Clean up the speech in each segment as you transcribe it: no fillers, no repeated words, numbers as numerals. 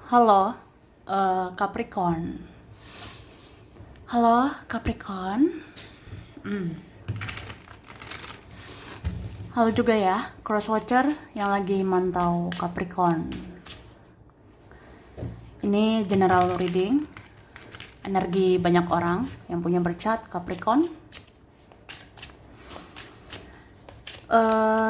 Halo, Capricorn. Halo, Capricorn. Halo juga ya, crosswatcher yang lagi mantau Capricorn. Ini general reading, energi banyak orang yang punya bercat Capricorn.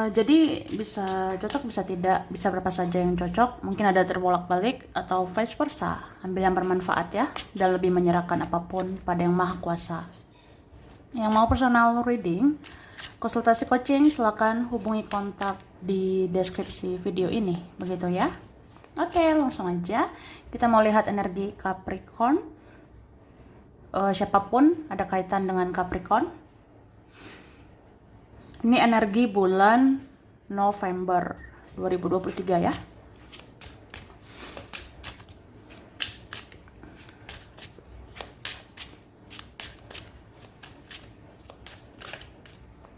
Jadi bisa cocok, bisa tidak, bisa berapa saja yang cocok. Mungkin ada terbolak-balik atau vice versa. Ambil yang bermanfaat ya, dan lebih menyerahkan apapun pada yang maha kuasa. Yang mau personal reading, konsultasi coaching, silakan hubungi kontak di deskripsi video ini. Begitu ya. Oke, langsung aja. Kita mau lihat energi Capricorn. Siapapun ada kaitan dengan Capricorn. Ini energi bulan November 2023 ya.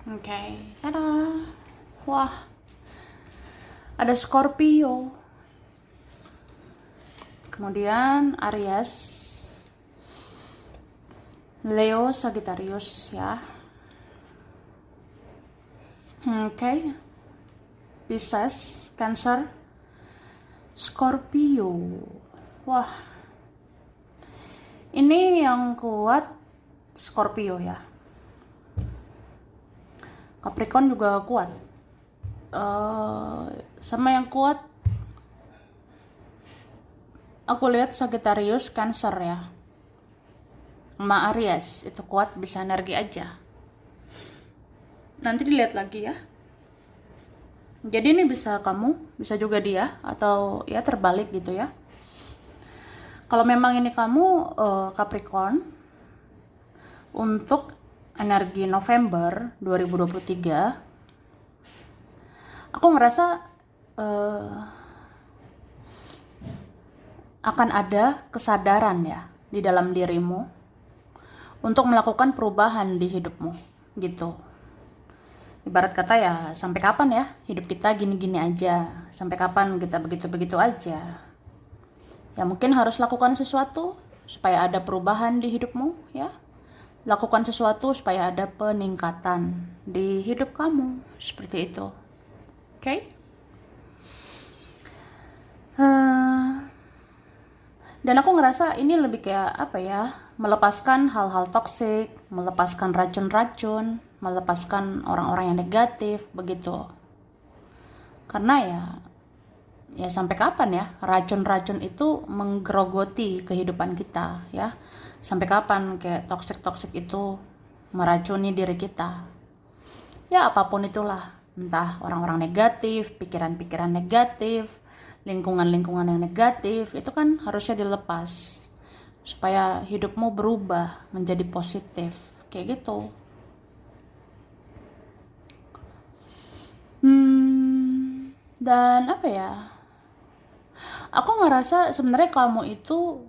Oke, tada. Wah, ada Scorpio. Kemudian Aries, Leo, Sagittarius ya. Oke. Pisces, Cancer, Scorpio. Wah. Ini yang kuat Scorpio ya. Capricorn juga kuat. Sama yang kuat aku lihat Sagittarius, Cancer ya. Sama Aries itu kuat, bisa energi aja. Nanti dilihat lagi ya. Jadi ini bisa kamu, bisa juga dia, atau ya terbalik gitu ya. Kalau memang ini kamu Capricorn, untuk energi November 2023, aku ngerasa akan ada kesadaran ya di dalam dirimu untuk melakukan perubahan di hidupmu gitu. Ibarat kata ya, sampai kapan ya hidup kita gini-gini aja, sampai kapan kita begitu-begitu aja. Ya mungkin harus lakukan sesuatu supaya ada perubahan di hidupmu ya. Lakukan sesuatu supaya ada peningkatan di hidup kamu, seperti itu. Oke? Dan aku ngerasa ini lebih kayak apa ya, melepaskan hal-hal toksik, melepaskan racun-racun, melepaskan orang-orang yang negatif, begitu. Karena ya sampai kapan ya racun-racun itu menggerogoti kehidupan kita ya. Sampai kapan kayak toksik-toksik itu meracuni diri kita. Ya apapun itulah, entah orang-orang negatif, pikiran-pikiran negatif, lingkungan-lingkungan yang negatif, itu kan harusnya dilepas supaya hidupmu berubah menjadi positif kayak gitu. Dan apa ya, aku ngerasa sebenarnya kamu itu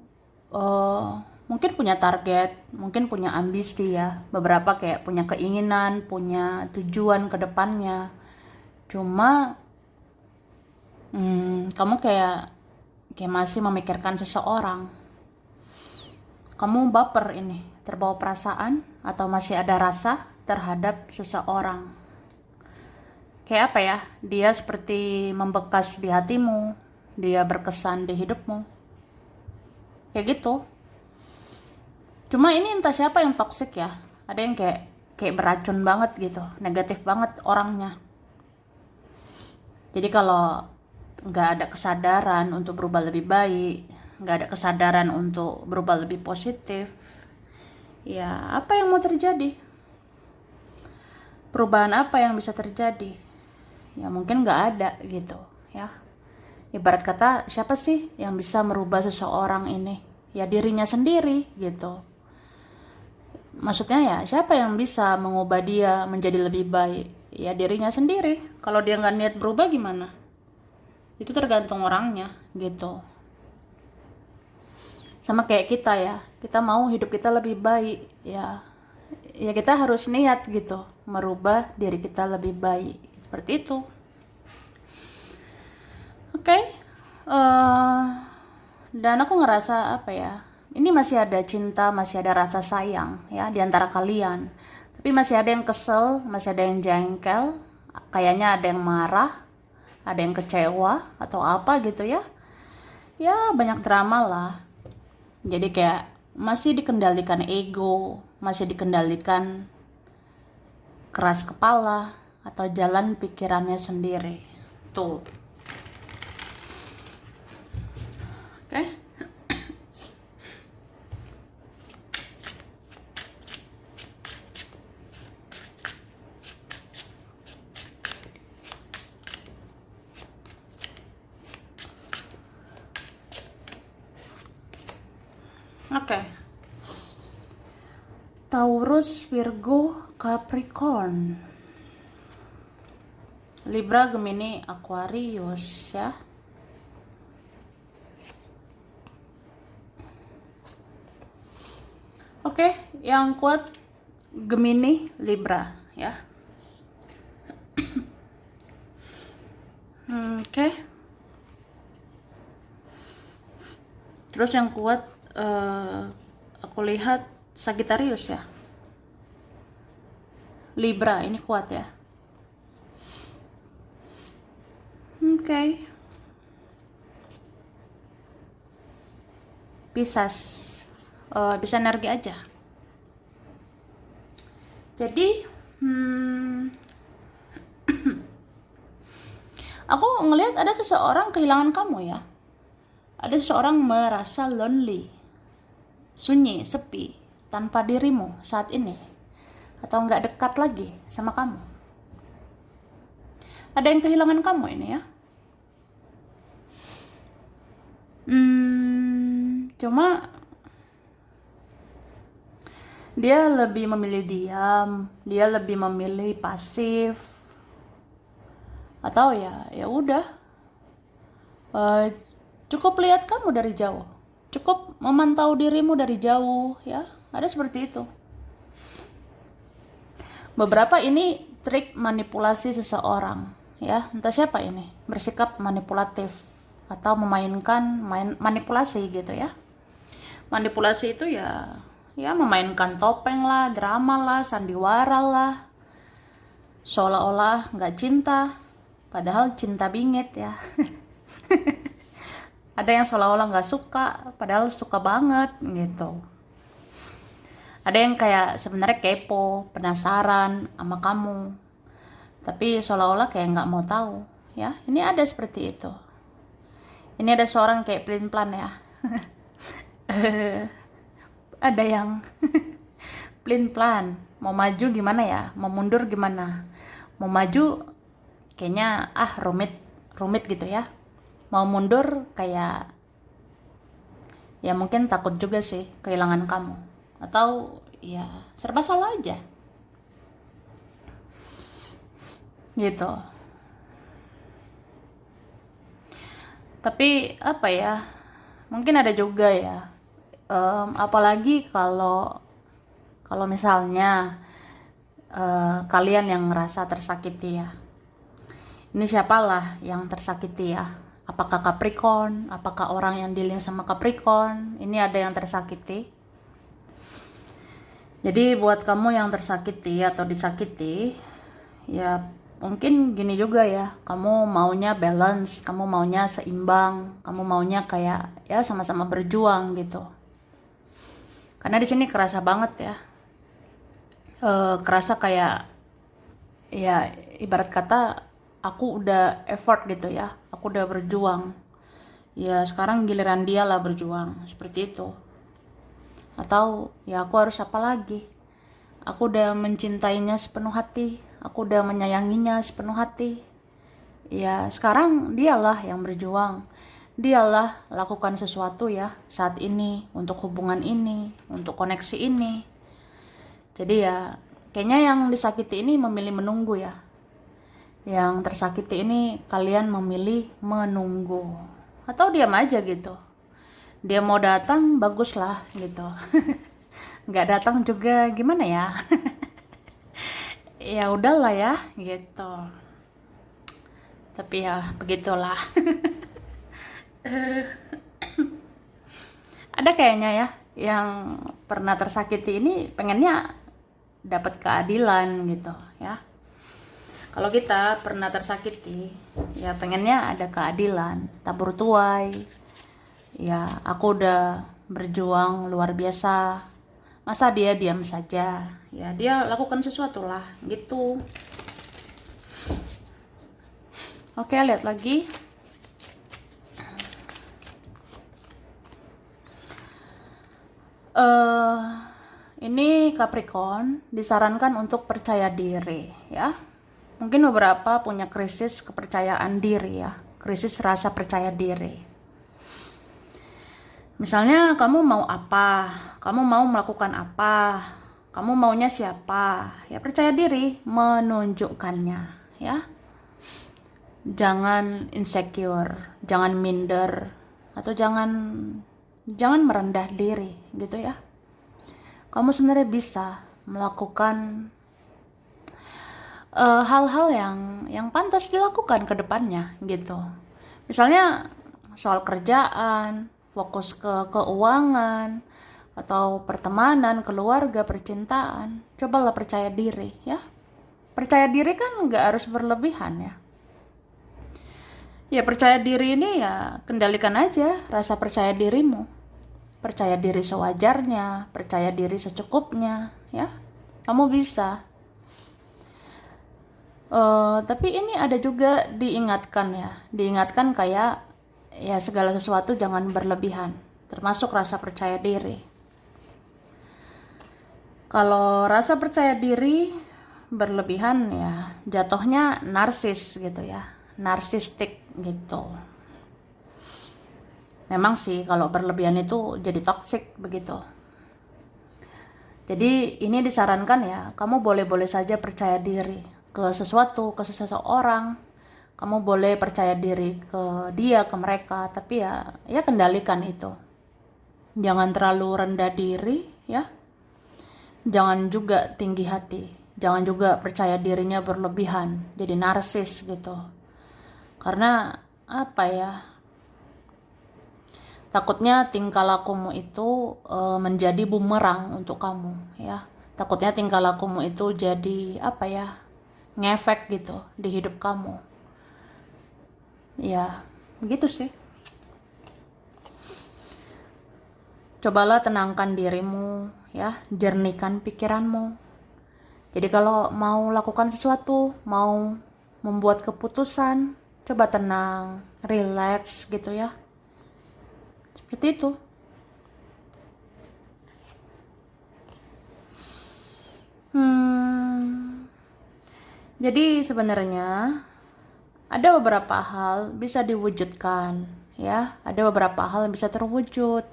mungkin punya target, mungkin punya ambisi ya, beberapa kayak punya keinginan, punya tujuan ke depannya. Cuma kamu kayak masih memikirkan seseorang. Kamu baper ini, terbawa perasaan atau masih ada rasa terhadap seseorang. Kayak apa ya, dia seperti membekas di hatimu, dia berkesan di hidupmu. Kayak gitu. Cuma ini entah siapa yang toksik ya. Ada yang kayak beracun banget gitu, negatif banget orangnya. Jadi kalau nggak ada kesadaran untuk berubah lebih baik, nggak ada kesadaran untuk berubah lebih positif, ya apa yang mau terjadi? Perubahan apa yang bisa terjadi? Ya mungkin nggak ada gitu ya. Ibarat kata, siapa sih yang bisa merubah seseorang ini? Ya dirinya sendiri gitu. Maksudnya ya siapa yang bisa mengubah dia menjadi lebih baik? Ya dirinya sendiri. Kalau dia nggak niat berubah gimana? Itu tergantung orangnya gitu. Sama kayak kita ya, kita mau hidup kita lebih baik ya. Ya kita harus niat gitu, merubah diri kita lebih baik. Seperti itu. Oke. Dan aku ngerasa apa ya, ini masih ada cinta, masih ada rasa sayang ya di antara kalian. Tapi masih ada yang kesel, masih ada yang jengkel, kayaknya ada yang marah, ada yang kecewa atau apa gitu ya. Ya banyak drama lah. Jadi kayak masih dikendalikan ego, masih dikendalikan keras kepala atau jalan pikirannya sendiri. Tuh. Oke. Oke. Taurus, Virgo, Capricorn, Libra, Gemini, Aquarius ya. Oke, yang kuat Gemini, Libra ya. Oke. Terus yang kuat aku lihat Sagittarius ya. Libra ini kuat ya. Oke. Pisces bisa energi aja. Jadi aku ngelihat ada seseorang kehilangan kamu ya. Ada seseorang merasa lonely, sunyi, sepi, tanpa dirimu saat ini. Atau nggak dekat lagi sama kamu. Ada yang kehilangan kamu ini ya. Cuma dia lebih memilih diam, dia lebih memilih pasif, atau ya udah, cukup lihat kamu dari jauh, cukup memantau dirimu dari jauh ya, ada seperti itu. Beberapa ini trik manipulasi seseorang ya, entah siapa ini bersikap manipulatif atau memainkan manipulasi gitu ya. Manipulasi itu ya memainkan topeng lah, drama lah, sandiwara lah, seolah-olah nggak cinta, padahal cinta bingit ya. Ada yang seolah-olah nggak suka, padahal suka banget gitu. Ada yang kayak sebenarnya kepo, penasaran sama kamu, tapi seolah-olah kayak nggak mau tahu ya. Ini ada seperti itu. Ini ada seorang kayak pelin-pelan ya. Ada yang pelin-pelan, mau maju gimana ya, mau mundur gimana. Mau maju kayaknya rumit gitu ya. Mau mundur kayak ya mungkin takut juga sih kehilangan kamu, atau ya serba salah aja gitu. Tapi apa ya, mungkin ada juga ya, apalagi kalau misalnya kalian yang ngerasa tersakiti ya. Ini siapalah yang tersakiti ya? Apakah Capricorn? Apakah orang yang dealing sama Capricorn? Ini ada yang tersakiti. Jadi buat kamu yang tersakiti atau disakiti, ya mungkin gini juga ya, kamu maunya balance, kamu maunya seimbang, kamu maunya kayak ya sama-sama berjuang gitu. Karena di sini kerasa banget ya, kerasa kayak ya ibarat kata aku udah effort gitu ya, aku udah berjuang, ya sekarang giliran dia lah berjuang, seperti itu. Atau ya aku harus apa lagi, aku udah mencintainya sepenuh hati, aku udah menyayanginya sepenuh hati, ya sekarang dialah yang berjuang, dialah lakukan sesuatu ya saat ini untuk hubungan ini, untuk koneksi ini. Jadi ya kayaknya yang disakiti ini memilih menunggu ya. Yang tersakiti ini kalian memilih menunggu atau diam aja gitu. Dia mau datang baguslah gitu. Nggak datang juga gimana ya. Ya udahlah ya gitu. Tapi ya begitulah. Ada kayaknya ya yang pernah tersakiti ini pengennya dapat keadilan gitu ya. Kalau kita pernah tersakiti, ya pengennya ada keadilan, tabur tuai. Ya, aku udah berjuang luar biasa. Masa dia diam saja? Ya, dia lakukan sesuatu lah, gitu. Oke, lihat lagi. Ini Capricorn disarankan untuk percaya diri ya. Mungkin beberapa punya krisis kepercayaan diri ya, krisis rasa percaya diri. Misalnya kamu mau apa, kamu mau melakukan apa, kamu maunya siapa, ya percaya diri menunjukkannya ya. Jangan insecure, jangan minder, atau jangan merendah diri gitu ya. Kamu sebenarnya bisa melakukan hal-hal yang pantas dilakukan ke depannya gitu. Misalnya soal kerjaan, fokus ke keuangan, atau pertemanan, keluarga, percintaan. Cobalah percaya diri ya. Percaya diri kan nggak harus berlebihan ya. Ya percaya diri ini ya kendalikan aja rasa percaya dirimu. Percaya diri sewajarnya, percaya diri secukupnya ya. Kamu bisa. Tapi ini ada juga diingatkan kayak ya segala sesuatu jangan berlebihan, termasuk rasa percaya diri. Kalau rasa percaya diri berlebihan ya jatuhnya narsis gitu ya, narsistik gitu. Memang sih kalau berlebihan itu jadi toksik begitu. Jadi ini disarankan ya, kamu boleh-boleh saja percaya diri ke sesuatu, ke seseorang. Kamu boleh percaya diri ke dia, ke mereka, tapi ya kendalikan itu. Jangan terlalu rendah diri ya. Jangan juga tinggi hati. Jangan juga percaya dirinya berlebihan, jadi narsis gitu. Karena apa ya? Takutnya tingkah lakumu itu menjadi bumerang untuk kamu ya. Takutnya tingkah lakumu itu jadi apa ya, ngefek gitu di hidup kamu. Ya, begitu sih. Cobalah tenangkan dirimu ya, jernihkan pikiranmu. Jadi kalau mau lakukan sesuatu, mau membuat keputusan, coba tenang, relax gitu ya. Seperti itu. Jadi sebenarnya ada beberapa hal bisa diwujudkan ya. Ada beberapa hal yang bisa terwujud.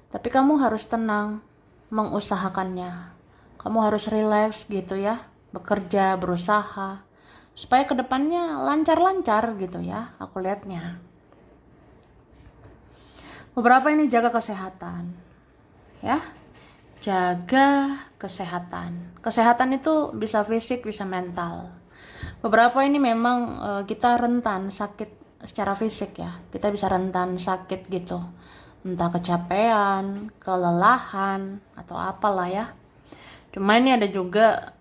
Tapi kamu harus tenang mengusahakannya. Kamu harus relax gitu ya. Bekerja, berusaha. Supaya kedepannya lancar-lancar gitu ya. Aku lihatnya. Beberapa ini jaga kesehatan. Ya. Jaga kesehatan. Kesehatan itu bisa fisik, bisa mental. Beberapa ini memang kita rentan sakit secara fisik ya. Kita bisa rentan sakit gitu. Entah kecapean, kelelahan, atau apalah ya. Cuma ini ada juga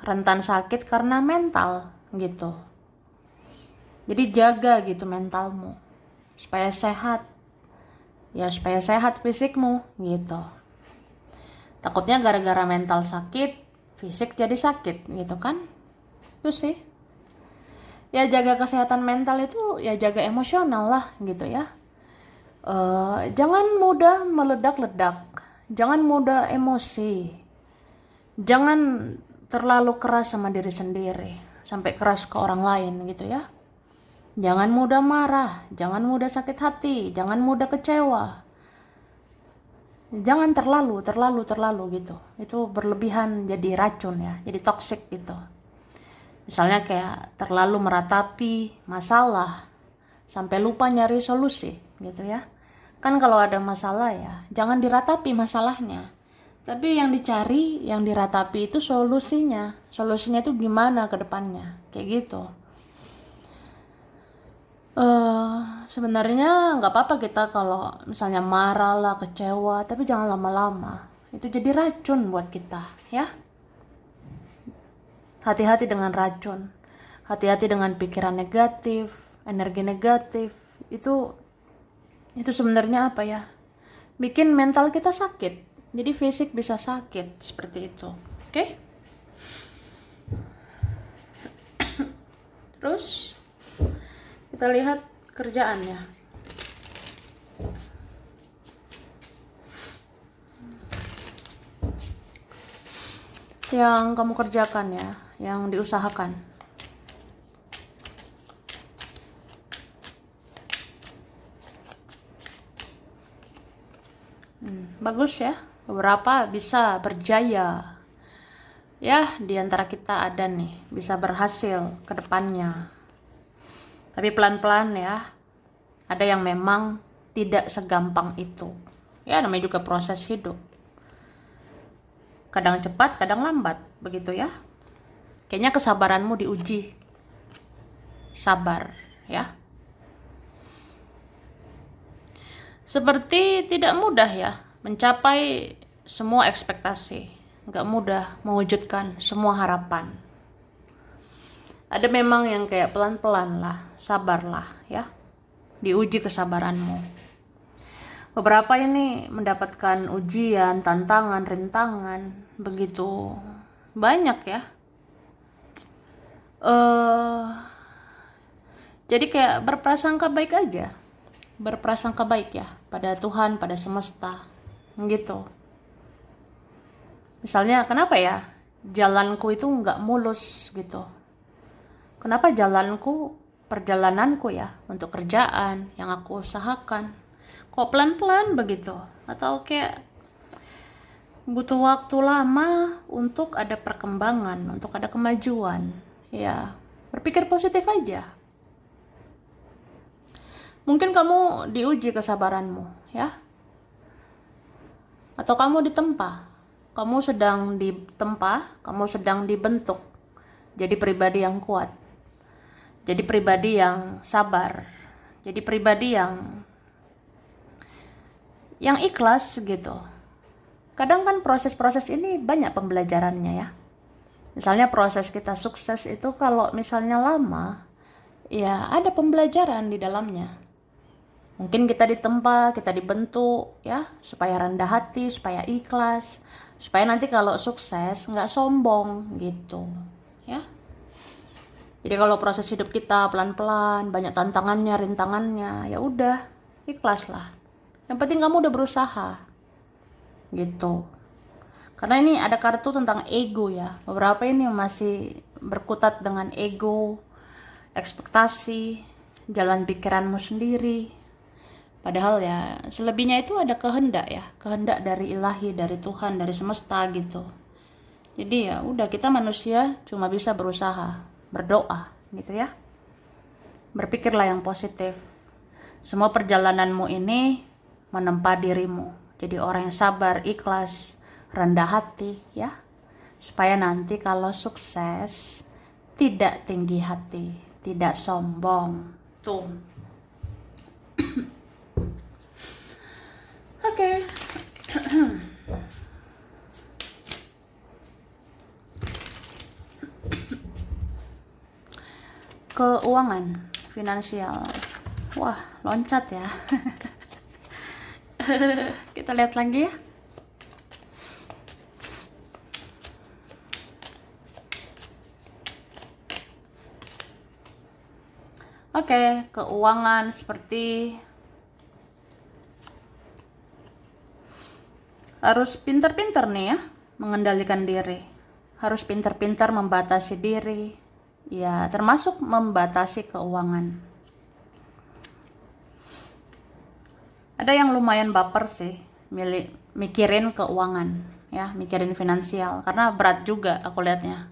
rentan sakit karena mental gitu. Jadi jaga gitu mentalmu. Supaya sehat. Ya supaya sehat fisikmu gitu. Takutnya gara-gara mental sakit, fisik jadi sakit gitu kan. Itu sih. Ya jaga kesehatan mental itu ya jaga emosional lah gitu ya. Jangan mudah meledak-ledak. Jangan mudah emosi. Jangan terlalu keras sama diri sendiri. Sampai keras ke orang lain gitu ya. Jangan mudah marah. Jangan mudah sakit hati. Jangan mudah kecewa. Jangan terlalu gitu. Itu berlebihan jadi racun ya. Jadi toksik gitu. Misalnya kayak terlalu meratapi masalah. Sampai lupa nyari solusi gitu ya. Kan kalau ada masalah ya, jangan diratapi masalahnya. Tapi yang dicari, yang diratapi itu solusinya. Solusinya itu gimana ke depannya. Kayak gitu. sebenarnya nggak apa-apa kita kalau misalnya marah lah, kecewa, tapi jangan lama-lama. Itu jadi racun buat kita, ya. Hati-hati dengan racun. Hati-hati dengan pikiran negatif, energi negatif. Itu sebenarnya apa ya? Bikin mental kita sakit. Jadi fisik bisa sakit seperti itu. Oke? Terus kita lihat kerjaannya. Yang kamu kerjakan ya, yang diusahakan. Bagus ya, beberapa bisa berjaya. Ya, di antara kita ada nih, bisa berhasil ke depannya. Tapi pelan-pelan ya, ada yang memang tidak segampang itu. Ya, namanya juga proses hidup. Kadang cepat, kadang lambat, begitu ya. Kayaknya kesabaranmu diuji. Sabar, ya. Seperti tidak mudah ya mencapai semua ekspektasi. Nggak mudah mewujudkan semua harapan. Ada memang yang kayak pelan-pelan lah, sabarlah ya. Diuji kesabaranmu. Beberapa ini mendapatkan ujian, tantangan, rintangan, begitu banyak ya. Jadi kayak berprasangka baik aja. Berprasangka baik ya pada Tuhan, pada semesta. Gitu. Misalnya kenapa ya jalanku itu nggak mulus gitu. Kenapa jalanku, perjalananku ya untuk kerjaan yang aku usahakan kok pelan-pelan begitu, atau kayak butuh waktu lama untuk ada perkembangan, untuk ada kemajuan. Ya, berpikir positif aja. Mungkin kamu diuji kesabaranmu ya, atau kamu ditempa. Kamu sedang ditempa, kamu sedang dibentuk jadi pribadi yang kuat, jadi pribadi yang sabar, jadi pribadi yang ikhlas gitu. Kadang kan proses-proses ini banyak pembelajarannya ya. Misalnya proses kita sukses itu kalau misalnya lama, ya ada pembelajaran di dalamnya. Mungkin kita ditempa, kita dibentuk ya, supaya rendah hati, supaya ikhlas, supaya nanti kalau sukses nggak sombong gitu ya. Jadi kalau proses hidup kita pelan-pelan, banyak tantangannya, rintangannya, ya udah ikhlas lah. Yang penting kamu udah berusaha gitu. Karena ini ada kartu tentang ego ya. Beberapa ini masih berkutat dengan ego, ekspektasi, jalan pikiranmu sendiri. Padahal ya selebihnya itu ada kehendak ya, kehendak dari ilahi, dari Tuhan, dari semesta gitu. Jadi ya udah, kita manusia cuma bisa berusaha, berdoa gitu ya. Berpikirlah yang positif. Semua perjalananmu ini menempa dirimu. Jadi orang yang sabar, ikhlas, rendah hati ya. Supaya nanti kalau sukses tidak tinggi hati, tidak sombong. Tuh. Oke. Keuangan, finansial. Wah, loncat ya. Kita lihat lagi ya. Oke, keuangan seperti harus pintar-pintar nih ya mengendalikan diri. Harus pintar-pintar membatasi diri. Ya, termasuk membatasi keuangan. Ada yang lumayan baper sih mikirin keuangan ya, mikirin finansial, karena berat juga aku lihatnya.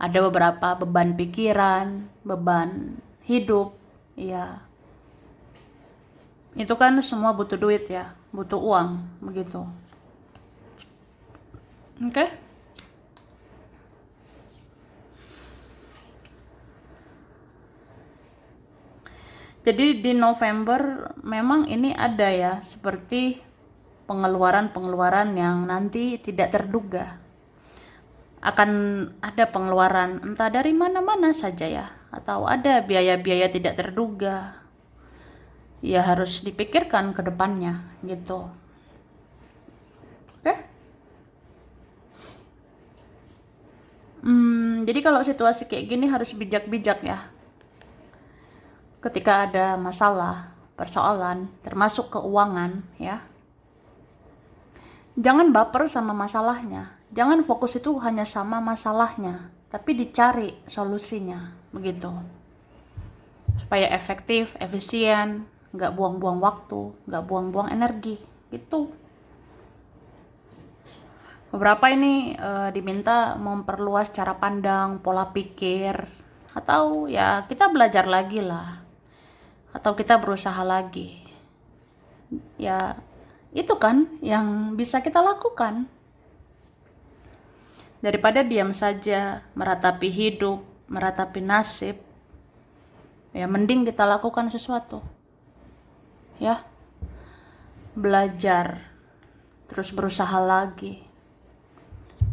Ada beberapa beban pikiran, beban hidup ya. Itu kan semua butuh duit ya, butuh uang begitu. Oke? Jadi di November memang ini ada ya seperti pengeluaran-pengeluaran yang nanti tidak terduga. Akan ada pengeluaran entah dari mana-mana saja ya, atau ada biaya-biaya tidak terduga. Ya harus dipikirkan ke depannya gitu. Oke? Jadi kalau situasi kayak gini harus bijak-bijak ya. Ketika ada masalah, persoalan, termasuk keuangan ya. Jangan baper sama masalahnya. Jangan fokus itu hanya sama masalahnya, tapi dicari solusinya, begitu. Supaya efektif, efisien, nggak buang-buang waktu, nggak buang-buang energi, gitu. Beberapa ini diminta memperluas cara pandang, pola pikir, atau ya kita belajar lagi lah, atau kita berusaha lagi. Ya itu kan yang bisa kita lakukan. Daripada diam saja, meratapi hidup, meratapi nasib, ya mending kita lakukan sesuatu. Ya, belajar, terus berusaha lagi.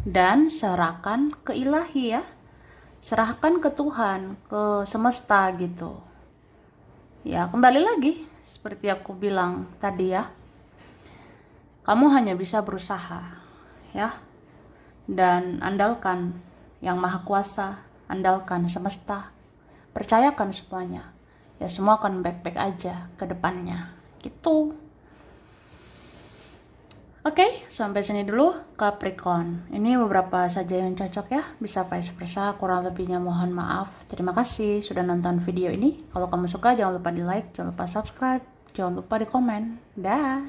Dan serahkan ke ilahi ya. Serahkan ke Tuhan, ke semesta gitu. Ya, kembali lagi seperti aku bilang tadi ya. Kamu hanya bisa berusaha, ya. Dan andalkan yang maha kuasa, andalkan semesta, percayakan semuanya, ya semua akan baik-baik aja ke depannya gitu. Oke, sampai sini dulu Capricorn. Ini beberapa saja yang cocok ya, bisa vice versa, kurang lebihnya mohon maaf. Terima kasih sudah nonton video ini. Kalau kamu suka jangan lupa di like, jangan lupa subscribe, jangan lupa di komen. Dah.